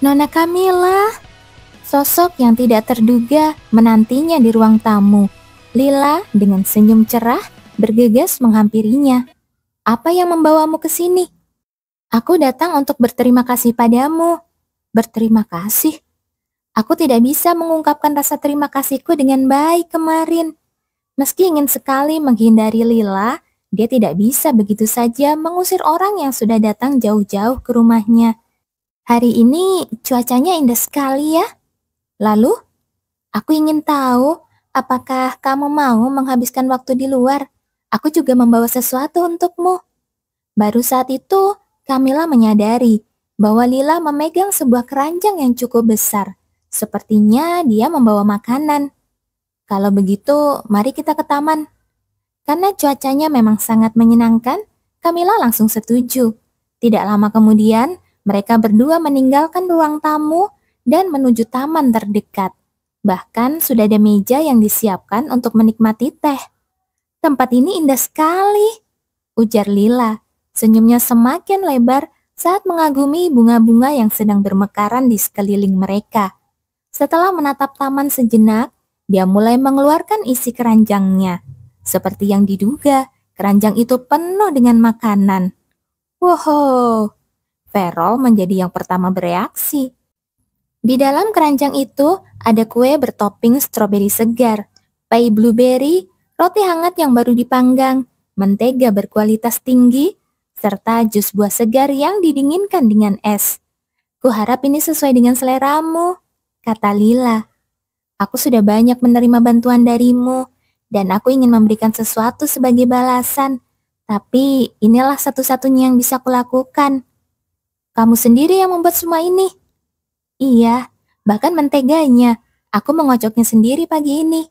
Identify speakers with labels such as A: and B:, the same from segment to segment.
A: Nona Camilla, sosok yang tidak terduga menantinya di ruang tamu. Lila dengan senyum cerah bergegas menghampirinya. Apa yang membawamu ke sini? Aku datang untuk berterima kasih padamu. Berterima kasih? Aku tidak bisa mengungkapkan rasa terima kasihku dengan baik kemarin. Meski ingin sekali menghindari Lila, dia tidak bisa begitu saja mengusir orang yang sudah datang jauh-jauh ke rumahnya. Hari ini cuacanya indah sekali ya. Lalu, aku ingin tahu apakah kamu mau menghabiskan waktu di luar. Aku juga membawa sesuatu untukmu. Baru saat itu, Camilla menyadari bahwa Lila memegang sebuah keranjang yang cukup besar. Sepertinya dia membawa makanan. Kalau begitu, mari kita ke taman. Karena cuacanya memang sangat menyenangkan, Camilla langsung setuju. Tidak lama kemudian, mereka berdua meninggalkan ruang tamu dan menuju taman terdekat. Bahkan sudah ada meja yang disiapkan untuk menikmati teh. Tempat ini indah sekali, ujar Lila. Senyumnya semakin lebar saat mengagumi bunga-bunga yang sedang bermekaran di sekeliling mereka. Setelah menatap taman sejenak, dia mulai mengeluarkan isi keranjangnya. Seperti yang diduga, keranjang itu penuh dengan makanan. Wow! Ferrol menjadi yang pertama bereaksi. Di dalam keranjang itu ada kue bertopping stroberi segar, pai blueberry, roti hangat yang baru dipanggang, mentega berkualitas tinggi, serta jus buah segar yang didinginkan dengan es. Kuharap ini sesuai dengan seleramu, kata Lila. Aku sudah banyak menerima bantuan darimu, dan aku ingin memberikan sesuatu sebagai balasan. Tapi inilah satu-satunya yang bisa kulakukan. Kamu sendiri yang membuat semua ini? Iya, bahkan menteganya. Aku mengocoknya sendiri pagi ini.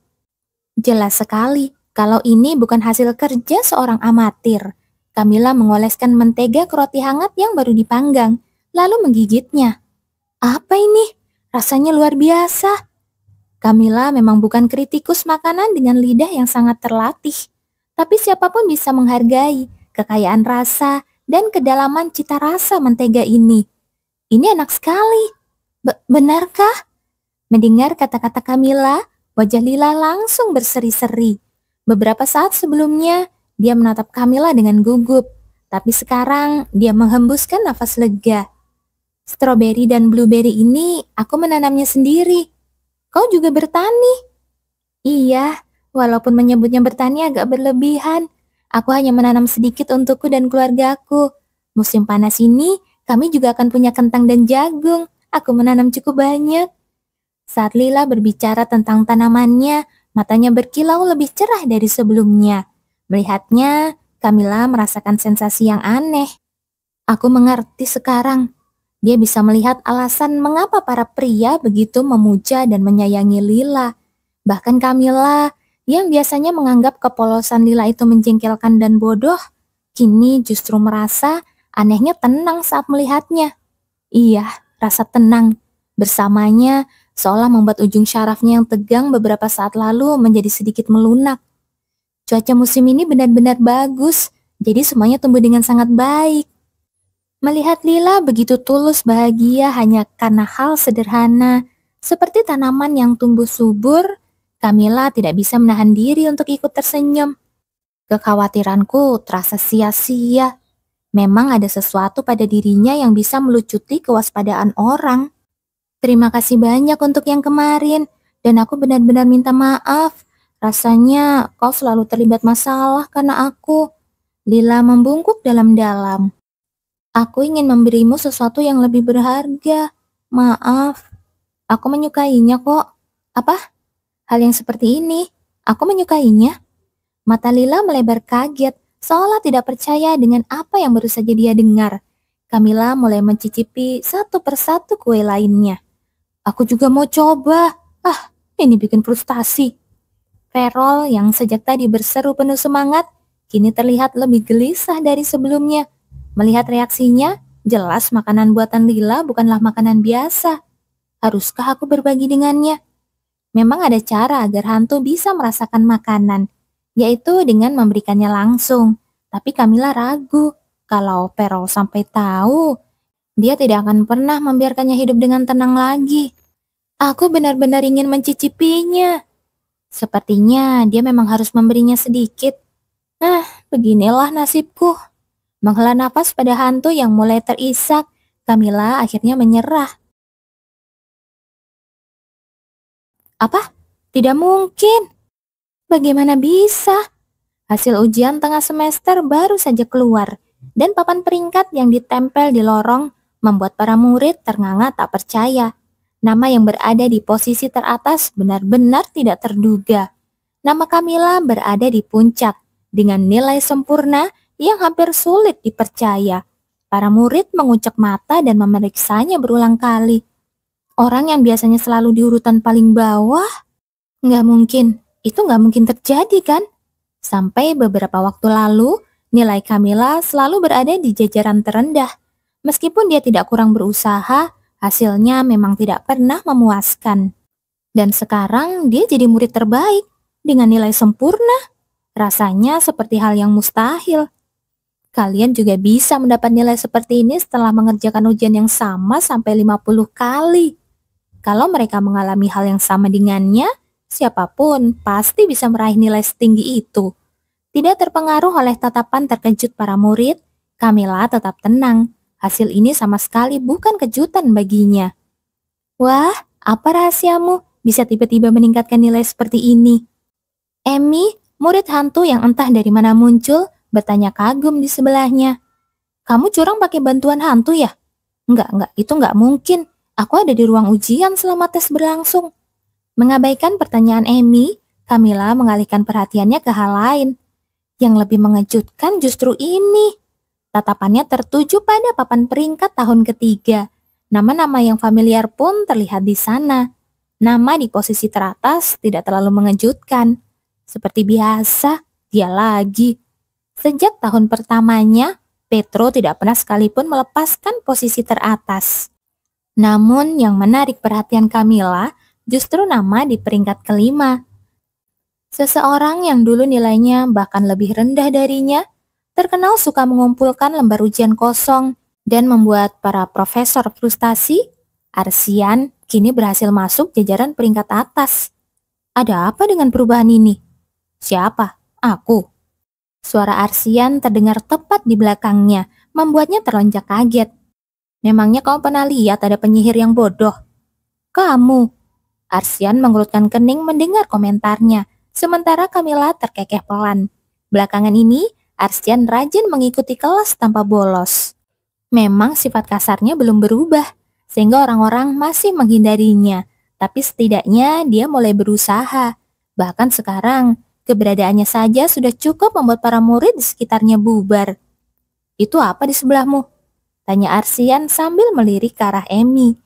A: Jelas sekali, kalau ini bukan hasil kerja seorang amatir. Camilla mengoleskan mentega ke roti hangat yang baru dipanggang, lalu menggigitnya. Apa ini? Rasanya luar biasa. Camilla memang bukan kritikus makanan dengan lidah yang sangat terlatih. Tapi siapapun bisa menghargai kekayaan rasa dan kedalaman cita rasa mentega ini. Ini enak sekali. Benarkah? Mendengar kata-kata Camilla, wajah Lila langsung berseri-seri. Beberapa saat sebelumnya, dia menatap Camilla dengan gugup. Tapi sekarang, dia menghembuskan nafas lega. Stroberi dan blueberry ini aku menanamnya sendiri. Kau juga bertani? Iya, walaupun menyebutnya bertani agak berlebihan. Aku hanya menanam sedikit untukku dan keluargaku. Musim panas ini, kami juga akan punya kentang dan jagung. Aku menanam cukup banyak. Saat Lila berbicara tentang tanamannya, matanya berkilau lebih cerah dari sebelumnya. Melihatnya, Camilla merasakan sensasi yang aneh. Aku mengerti sekarang. Dia bisa melihat alasan mengapa para pria begitu memuja dan menyayangi Lila. Bahkan Camilla, yang biasanya menganggap kepolosan Lila itu menjengkelkan dan bodoh, kini justru merasa anehnya tenang saat melihatnya. Iya, rasa tenang bersamanya seolah membuat ujung syarafnya yang tegang beberapa saat lalu menjadi sedikit melunak. Cuaca musim ini benar-benar bagus, jadi semuanya tumbuh dengan sangat baik. Melihat Lila begitu tulus bahagia hanya karena hal sederhana, seperti tanaman yang tumbuh subur, Camilla tidak bisa menahan diri untuk ikut tersenyum. Kekhawatiranku terasa sia-sia. Memang ada sesuatu pada dirinya yang bisa melucuti kewaspadaan orang. Terima kasih banyak untuk yang kemarin, dan aku benar-benar minta maaf. Rasanya kau selalu terlibat masalah karena aku. Lila membungkuk dalam-dalam. Aku ingin memberimu sesuatu yang lebih berharga. Maaf, aku menyukainya kok. Apa? Hal yang seperti ini, aku menyukainya. Mata Lila melebar kaget, seolah tidak percaya dengan apa yang baru saja dia dengar. Camilla mulai mencicipi satu persatu kue lainnya. Aku juga mau coba. Ini bikin frustasi. Ferrol yang sejak tadi berseru penuh semangat, kini terlihat lebih gelisah dari sebelumnya. Melihat reaksinya, jelas makanan buatan Lila bukanlah makanan biasa. Haruskah aku berbagi dengannya? Memang ada cara agar hantu bisa merasakan makanan, yaitu dengan memberikannya langsung. Tapi Camilla ragu, kalau Perol sampai tahu, dia tidak akan pernah membiarkannya hidup dengan tenang lagi. Aku benar-benar ingin mencicipinya. Sepertinya dia memang harus memberinya sedikit. Beginilah nasibku. Menghela nafas pada hantu yang mulai terisak, Camilla akhirnya menyerah. Apa? Tidak mungkin. Bagaimana bisa? Hasil ujian tengah semester baru saja keluar, dan papan peringkat yang ditempel di lorong membuat para murid ternganga tak percaya. Nama yang berada di posisi teratas benar-benar tidak terduga. Nama Camilla berada di puncak, dengan nilai sempurna yang hampir sulit dipercaya. Para murid mengucek mata dan memeriksanya berulang kali. Orang yang biasanya selalu di urutan paling bawah? Nggak mungkin, itu nggak mungkin terjadi kan? Sampai beberapa waktu lalu, nilai Camilla selalu berada di jajaran terendah. Meskipun dia tidak kurang berusaha, hasilnya memang tidak pernah memuaskan. Dan sekarang dia jadi murid terbaik dengan nilai sempurna. Rasanya seperti hal yang mustahil. Kalian juga bisa mendapat nilai seperti ini setelah mengerjakan ujian yang sama sampai 50 kali. Kalau mereka mengalami hal yang sama dengannya, siapapun pasti bisa meraih nilai setinggi itu. Tidak terpengaruh oleh tatapan terkejut para murid, Camilla tetap tenang. Hasil ini sama sekali bukan kejutan baginya. Wah, apa rahasiamu bisa tiba-tiba meningkatkan nilai seperti ini? Emmy, murid hantu yang entah dari mana muncul, bertanya kagum di sebelahnya. Kamu curang pakai bantuan hantu ya? Enggak, itu enggak mungkin. Aku ada di ruang ujian selama tes berlangsung. Mengabaikan pertanyaan Emmy, Camilla mengalihkan perhatiannya ke hal lain. Yang lebih mengejutkan justru ini. Tatapannya tertuju pada papan peringkat tahun ketiga. Nama-nama yang familiar pun terlihat di sana. Nama di posisi teratas tidak terlalu mengejutkan. Seperti biasa, dia lagi. Sejak tahun pertamanya, Petro tidak pernah sekalipun melepaskan posisi teratas. Namun yang menarik perhatian Camilla justru nama di peringkat kelima. Seseorang yang dulu nilainya bahkan lebih rendah darinya, terkenal suka mengumpulkan lembar ujian kosong dan membuat para profesor frustasi. Arsian kini berhasil masuk jajaran peringkat atas. Ada apa dengan perubahan ini? Siapa? Aku. Suara Arsian terdengar tepat di belakangnya, membuatnya terlonjak kaget. Memangnya kau pernah lihat ada penyihir yang bodoh? Kamu. Arsian mengerutkan kening mendengar komentarnya, sementara Camilla terkekeh pelan. Belakangan ini, Arsian rajin mengikuti kelas tanpa bolos. Memang sifat kasarnya belum berubah, sehingga orang-orang masih menghindarinya. Tapi setidaknya dia mulai berusaha. Bahkan sekarang, keberadaannya saja sudah cukup membuat para murid di sekitarnya bubar. Itu apa di sebelahmu? Tanya Arsian sambil melirik ke arah Emmy.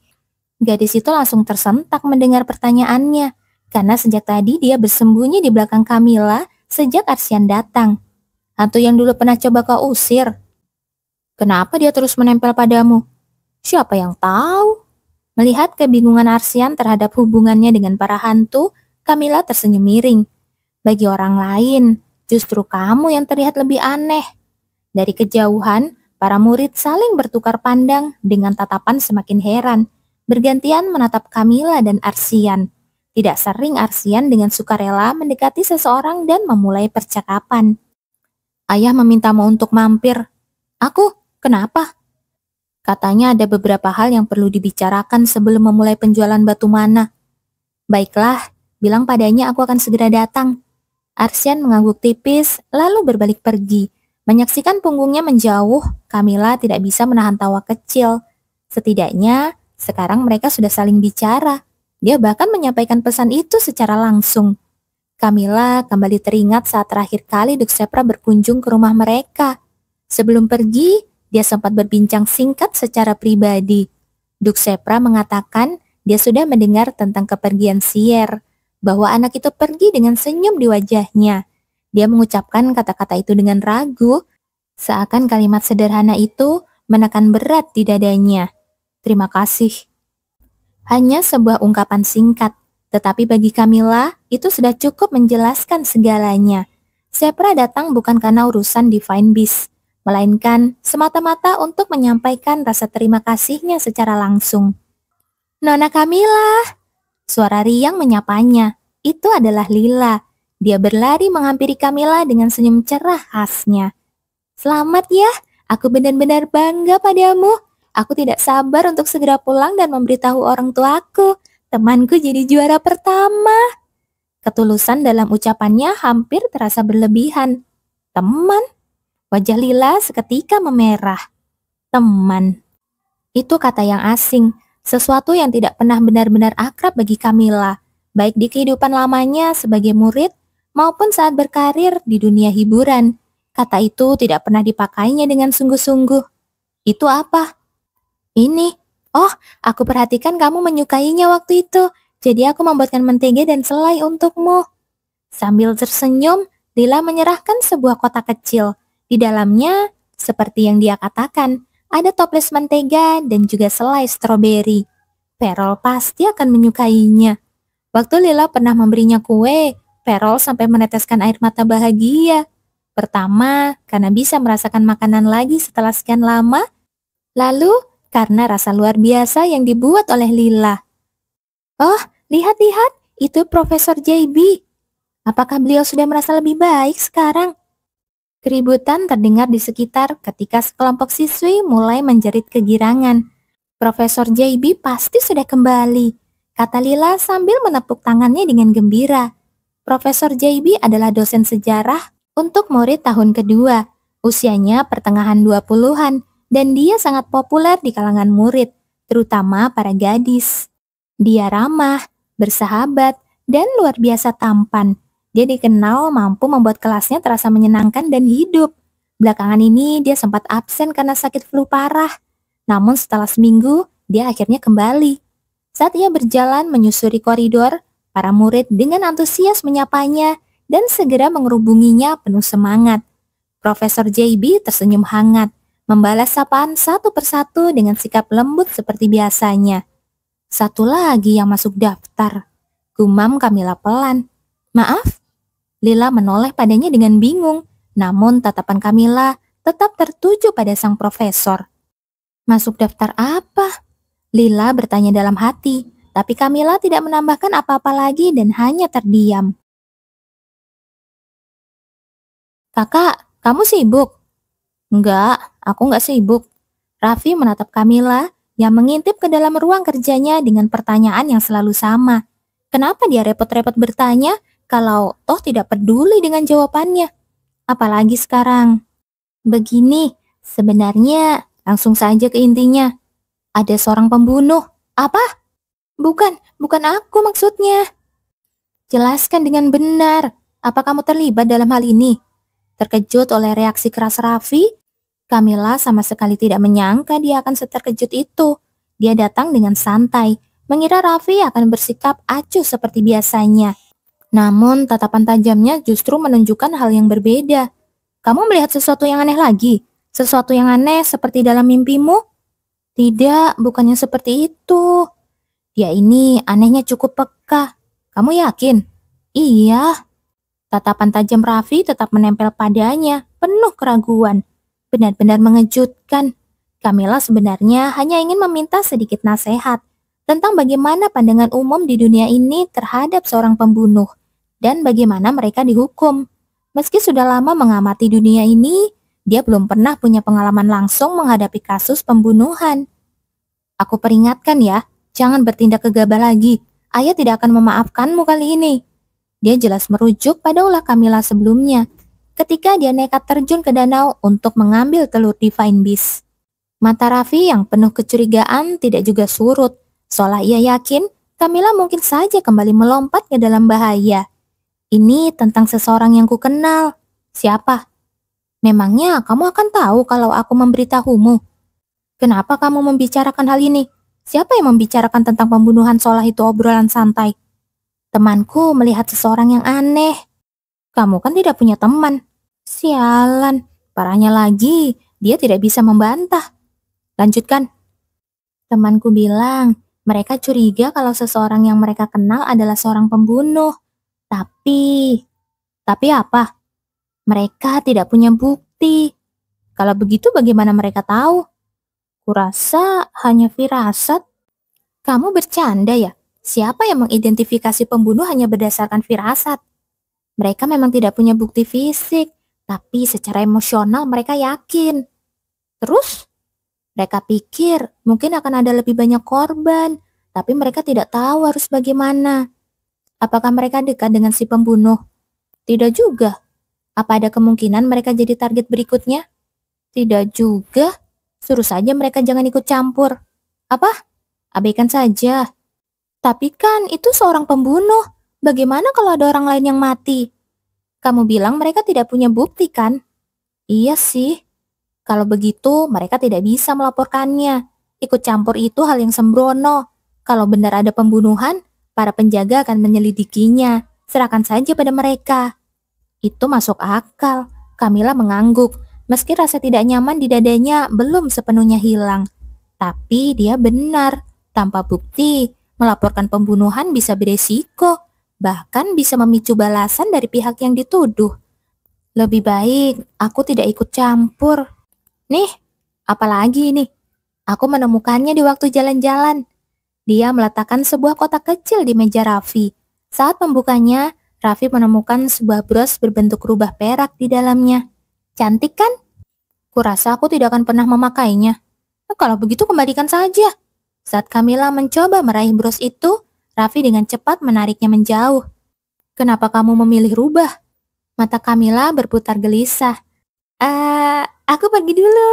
A: Gadis itu langsung tersentak mendengar pertanyaannya, karena sejak tadi dia bersembunyi di belakang Camilla sejak Arsian datang. Hantu yang dulu pernah coba kau usir. Kenapa dia terus menempel padamu? Siapa yang tahu? Melihat kebingungan Arsian terhadap hubungannya dengan para hantu, Camilla tersenyum miring. Bagi orang lain, justru kamu yang terlihat lebih aneh. Dari kejauhan, para murid saling bertukar pandang dengan tatapan semakin heran, bergantian menatap Camilla dan Arsian. Tidak sering Arsian dengan sukarela mendekati seseorang dan memulai percakapan. Ayah memintamu untuk mampir. Aku? Kenapa? Katanya ada beberapa hal yang perlu dibicarakan sebelum memulai penjualan batu mana. Baiklah, bilang padanya aku akan segera datang. Arsian mengangguk tipis, lalu berbalik pergi. Menyaksikan punggungnya menjauh, Camilla tidak bisa menahan tawa kecil. Setidaknya, sekarang mereka sudah saling bicara. Dia bahkan menyampaikan pesan itu secara langsung. Camilla kembali teringat saat terakhir kali Duk Sepra berkunjung ke rumah mereka. Sebelum pergi, dia sempat berbincang singkat secara pribadi. Duk Sepra mengatakan dia sudah mendengar tentang kepergian Sier, bahwa anak itu pergi dengan senyum di wajahnya. Dia mengucapkan kata-kata itu dengan ragu, seakan kalimat sederhana itu menekan berat di dadanya. Terima kasih. Hanya sebuah ungkapan singkat, tetapi bagi Camilla itu sudah cukup menjelaskan segalanya. Zebra datang bukan karena urusan Divine Beast, melainkan semata-mata untuk menyampaikan rasa terima kasihnya secara langsung. Nona Camilla, suara riang menyapanya. Itu adalah Lila. Dia berlari menghampiri Camilla dengan senyum cerah khasnya. Selamat ya, aku benar-benar bangga padamu. Aku tidak sabar untuk segera pulang dan memberitahu orang tuaku. Temanku jadi juara pertama. Ketulusan dalam ucapannya hampir terasa berlebihan. Teman? Wajah Lila seketika memerah. Teman. Itu kata yang asing, sesuatu yang tidak pernah benar-benar akrab bagi Camilla, baik di kehidupan lamanya sebagai murid maupun saat berkarir di dunia hiburan. Kata itu tidak pernah dipakainya dengan sungguh-sungguh. Itu apa? Ini. Oh, aku perhatikan kamu menyukainya waktu itu. Jadi aku membuatkan mentega dan selai untukmu. Sambil tersenyum, Lila menyerahkan sebuah kotak kecil. Di dalamnya, seperti yang dia katakan, ada toples mentega dan juga selai stroberi. Perol pasti akan menyukainya. Waktu Lila pernah memberinya kue, Perol sampai meneteskan air mata bahagia. Pertama, karena bisa merasakan makanan lagi setelah sekian lama. Lalu, karena rasa luar biasa yang dibuat oleh Lila. Oh, lihat-lihat, itu Profesor JB. Apakah beliau sudah merasa lebih baik sekarang? Keributan terdengar di sekitar ketika sekelompok siswi mulai menjerit kegirangan. Profesor JB pasti sudah kembali, kata Lila sambil menepuk tangannya dengan gembira. Profesor JB adalah dosen sejarah untuk murid tahun kedua. Usianya pertengahan 20-an dan dia sangat populer di kalangan murid, terutama para gadis. Dia ramah, bersahabat, dan luar biasa tampan. Dia dikenal mampu membuat kelasnya terasa menyenangkan dan hidup. Belakangan ini dia sempat absen karena sakit flu parah. Namun setelah seminggu, dia akhirnya kembali. Saat ia berjalan menyusuri koridor, para murid dengan antusias menyapanya dan segera mengerubunginya penuh semangat. Profesor JB tersenyum hangat, membalas sapaan satu persatu dengan sikap lembut seperti biasanya. Satu lagi yang masuk daftar, gumam Camilla pelan. Maaf? Lila menoleh padanya dengan bingung, namun tatapan Camilla tetap tertuju pada sang profesor. Masuk daftar apa? Lila bertanya dalam hati, tapi Camilla tidak menambahkan apa-apa lagi dan hanya terdiam. Kakak, kamu sibuk? Enggak, aku enggak sibuk. Raffi menatap Camilla yang mengintip ke dalam ruang kerjanya dengan pertanyaan yang selalu sama. Kenapa dia repot-repot bertanya kalau toh tidak peduli dengan jawabannya? Apalagi sekarang. Begini, sebenarnya langsung saja ke intinya. Ada seorang pembunuh. Apa? Bukan aku maksudnya. Jelaskan dengan benar. Apa kamu terlibat dalam hal ini? Terkejut oleh reaksi keras Raffi, Camilla sama sekali tidak menyangka dia akan seterkejut itu. Dia datang dengan santai, mengira Raffi akan bersikap acuh seperti biasanya. Namun tatapan tajamnya justru menunjukkan hal yang berbeda. Kamu melihat sesuatu yang aneh lagi? Sesuatu yang aneh seperti dalam mimpimu? Tidak, bukannya seperti itu. Dia ini anehnya cukup peka. Kamu yakin? Iya. Tatapan tajam Raffi tetap menempel padanya, penuh keraguan. Benar-benar mengejutkan. Camilla sebenarnya hanya ingin meminta sedikit nasihat tentang bagaimana pandangan umum di dunia ini terhadap seorang pembunuh dan bagaimana mereka dihukum. Meski sudah lama mengamati dunia ini, dia belum pernah punya pengalaman langsung menghadapi kasus pembunuhan. Aku peringatkan ya, jangan bertindak gegabah lagi. Ayah tidak akan memaafkanmu kali ini. Dia jelas merujuk pada ulah Camilla sebelumnya, ketika dia nekat terjun ke danau untuk mengambil telur Divine Beast. Mata Raffi yang penuh kecurigaan tidak juga surut, seolah ia yakin Camilla mungkin saja kembali melompat ke dalam bahaya. Ini tentang seseorang yang kukenal. Siapa? Memangnya kamu akan tahu kalau aku memberitahumu? Kenapa kamu membicarakan hal ini? Siapa yang membicarakan tentang pembunuhan seolah itu obrolan santai? Temanku melihat seseorang yang aneh. Kamu kan tidak punya teman. Sialan, parahnya lagi, dia tidak bisa membantah. Lanjutkan. Temanku bilang, mereka curiga kalau seseorang yang mereka kenal adalah seorang pembunuh. Tapi apa? Mereka tidak punya bukti. Kalau begitu bagaimana mereka tahu? Kurasa hanya firasat. Kamu bercanda ya? Siapa yang mengidentifikasi pembunuh hanya berdasarkan firasat? Mereka memang tidak punya bukti fisik, tapi secara emosional mereka yakin. Terus, mereka pikir mungkin akan ada lebih banyak korban, tapi mereka tidak tahu harus bagaimana. Apakah mereka dekat dengan si pembunuh? Tidak juga. Apa ada kemungkinan mereka jadi target berikutnya? Tidak juga. Suruh saja mereka jangan ikut campur. Apa? Abaikan saja. Tapi kan itu seorang pembunuh. Bagaimana kalau ada orang lain yang mati? Kamu bilang mereka tidak punya bukti kan? Iya sih. Kalau begitu mereka tidak bisa melaporkannya. Ikut campur itu hal yang sembrono. Kalau benar ada pembunuhan, para penjaga akan menyelidikinya. Serahkan saja pada mereka. Itu masuk akal. Kamila mengangguk. Meski rasa tidak nyaman di dadanya belum sepenuhnya hilang. Tapi dia benar. Tanpa bukti, melaporkan pembunuhan bisa beresiko. Bahkan bisa memicu balasan dari pihak yang dituduh. Lebih baik aku tidak ikut campur. Nih, apalagi nih? Aku menemukannya di waktu jalan-jalan. Dia meletakkan sebuah kotak kecil di meja Raffi. Saat membukanya, Raffi menemukan sebuah bros berbentuk rubah perak di dalamnya. Cantik kan? Kurasa aku tidak akan pernah memakainya. Kalau begitu kembalikan saja. Saat Kamila mencoba meraih bros itu, Raffi dengan cepat menariknya menjauh. Kenapa kamu memilih rubah? Mata Kamila berputar gelisah. Aku pergi dulu.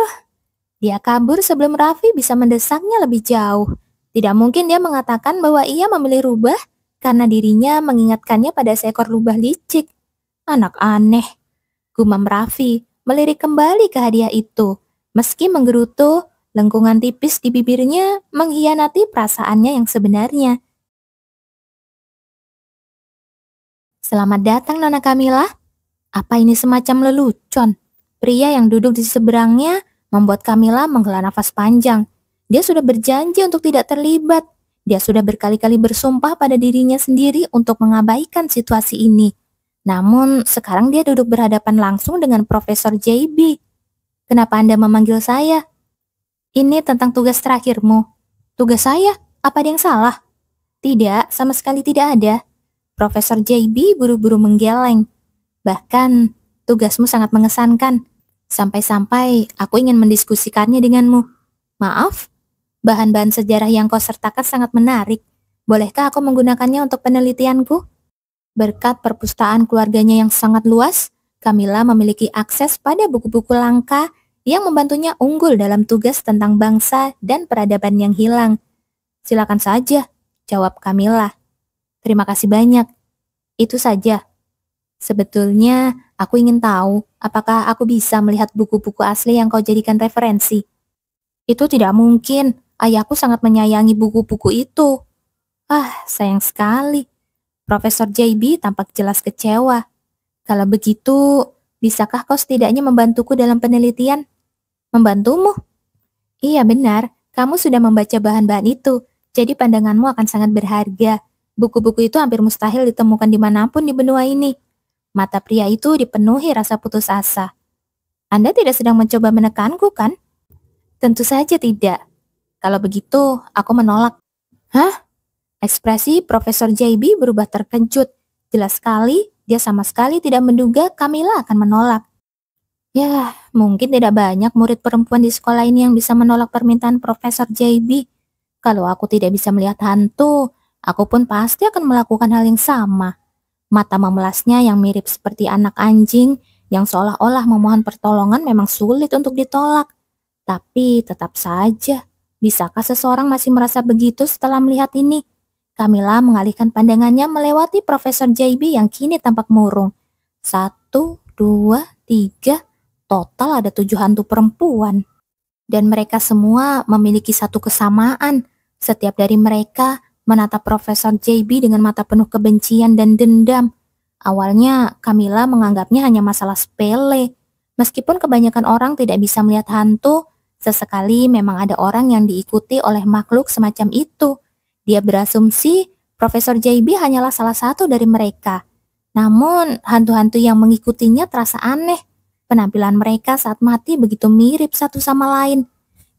A: Dia kabur sebelum Raffi bisa mendesaknya lebih jauh. Tidak mungkin dia mengatakan bahwa ia memilih rubah karena dirinya mengingatkannya pada seekor rubah licik. Anak aneh. Gumam Raffi melirik kembali ke hadiah itu. Meski menggerutu, lengkungan tipis di bibirnya mengkhianati perasaannya yang sebenarnya. Selamat datang Nona Kamila. Apa ini semacam lelucon? Pria yang duduk di seberangnya membuat Kamila menghela nafas panjang. Dia sudah berjanji untuk tidak terlibat. Dia sudah berkali-kali bersumpah pada dirinya sendiri untuk mengabaikan situasi ini. Namun, sekarang dia duduk berhadapan langsung dengan Profesor JB. Kenapa Anda memanggil saya? Ini tentang tugas terakhirmu. Tugas saya? Apa ada yang salah? Tidak, sama sekali tidak ada. Profesor JB buru-buru menggeleng. Bahkan, tugasmu sangat mengesankan. Sampai-sampai aku ingin mendiskusikannya denganmu. Maaf, bahan-bahan sejarah yang kau sertakan sangat menarik. Bolehkah aku menggunakannya untuk penelitianku? Berkat perpustakaan keluarganya yang sangat luas, Kamila memiliki akses pada buku-buku langka yang membantunya unggul dalam tugas tentang bangsa dan peradaban yang hilang. Silakan saja, jawab Kamila. Terima kasih banyak. Itu saja. Sebetulnya, aku ingin tahu apakah aku bisa melihat buku-buku asli yang kau jadikan referensi. Itu tidak mungkin. Ayahku sangat menyayangi buku-buku itu. Sayang sekali. Profesor JB tampak jelas kecewa. Kalau begitu, bisakah kau setidaknya membantuku dalam penelitian? Membantumu? Iya benar, kamu sudah membaca bahan-bahan itu, jadi pandanganmu akan sangat berharga. Buku-buku itu hampir mustahil ditemukan dimanapun di benua ini. Mata pria itu dipenuhi rasa putus asa. Anda tidak sedang mencoba menekanku, kan? Tentu saja tidak. Kalau begitu, aku menolak. Hah? Ekspresi Profesor JB berubah terkejut. Jelas sekali, dia sama sekali tidak menduga Kamila akan menolak. Ya, mungkin tidak banyak murid perempuan di sekolah ini yang bisa menolak permintaan Profesor JB. Kalau aku tidak bisa melihat hantu, aku pun pasti akan melakukan hal yang sama. Mata memelasnya yang mirip seperti anak anjing yang seolah-olah memohon pertolongan memang sulit untuk ditolak. Tapi tetap saja, bisakah seseorang masih merasa begitu setelah melihat ini? Kamila mengalihkan pandangannya melewati Profesor JB yang kini tampak murung. 1, 2, 3, total ada 7 hantu perempuan. Dan mereka semua memiliki satu kesamaan. Setiap dari mereka menatap Profesor JB dengan mata penuh kebencian dan dendam. Awalnya, Kamila menganggapnya hanya masalah sepele. Meskipun kebanyakan orang tidak bisa melihat hantu, sesekali memang ada orang yang diikuti oleh makhluk semacam itu. Dia berasumsi Profesor JB hanyalah salah satu dari mereka. Namun, hantu-hantu yang mengikutinya terasa aneh. Penampilan mereka saat mati begitu mirip satu sama lain.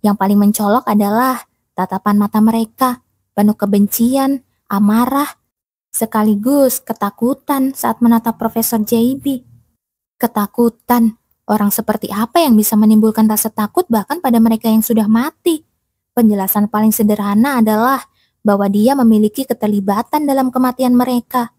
A: Yang paling mencolok adalah tatapan mata mereka, penuh kebencian, amarah, sekaligus ketakutan saat menatap Profesor JB. Ketakutan, orang seperti apa yang bisa menimbulkan rasa takut bahkan pada mereka yang sudah mati? Penjelasan paling sederhana adalah bahwa dia memiliki keterlibatan dalam kematian mereka.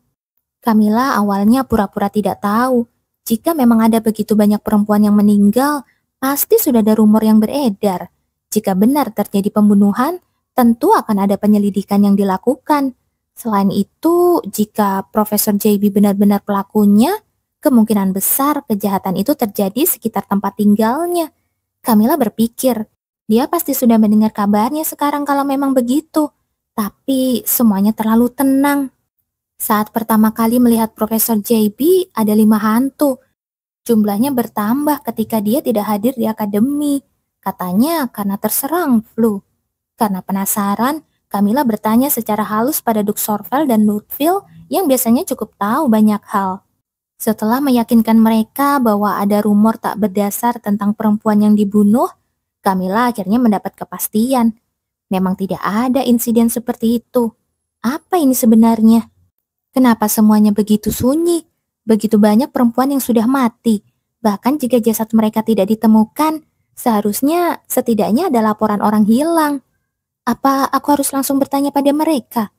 A: Camilla awalnya pura-pura tidak tahu. Jika memang ada begitu banyak perempuan yang meninggal, pasti sudah ada rumor yang beredar. Jika benar terjadi pembunuhan, tentu akan ada penyelidikan yang dilakukan. Selain itu, jika Profesor JB benar-benar pelakunya, kemungkinan besar kejahatan itu terjadi sekitar tempat tinggalnya. Camilla berpikir, dia pasti sudah mendengar kabarnya sekarang kalau memang begitu. Tapi semuanya terlalu tenang. Saat pertama kali melihat Profesor JB, ada 5 hantu. Jumlahnya bertambah ketika dia tidak hadir di akademi. Katanya karena terserang flu. Karena penasaran, Camilla bertanya secara halus pada Duk Sorvel dan Nutville yang biasanya cukup tahu banyak hal. Setelah meyakinkan mereka bahwa ada rumor tak berdasar tentang perempuan yang dibunuh, Camilla akhirnya mendapat kepastian. Memang tidak ada insiden seperti itu. Apa ini sebenarnya? Kenapa semuanya begitu sunyi? Begitu banyak perempuan yang sudah mati. Bahkan jika jasad mereka tidak ditemukan, seharusnya setidaknya ada laporan orang hilang. Apa aku harus langsung bertanya pada mereka?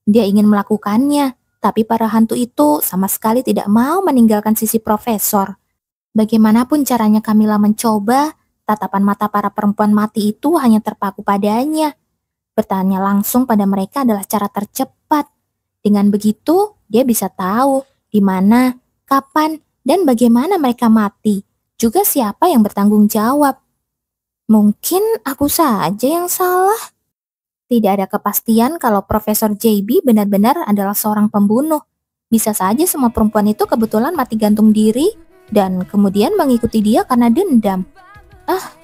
A: Dia ingin melakukannya, tapi para hantu itu sama sekali tidak mau meninggalkan sisi profesor. Bagaimanapun caranya Camilla mencoba, tatapan mata para perempuan mati itu hanya terpaku padanya. Bertanya langsung pada mereka adalah cara tercepat. Dengan begitu, dia bisa tahu di mana, kapan, dan bagaimana mereka mati. Juga siapa yang bertanggung jawab. Mungkin aku saja yang salah. Tidak ada kepastian kalau Profesor JB benar-benar adalah seorang pembunuh. Bisa saja semua perempuan itu kebetulan mati gantung diri dan kemudian mengikuti dia karena dendam.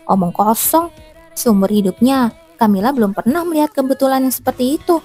A: Omong kosong. Seumur hidupnya, Camilla belum pernah melihat kebetulan yang seperti itu.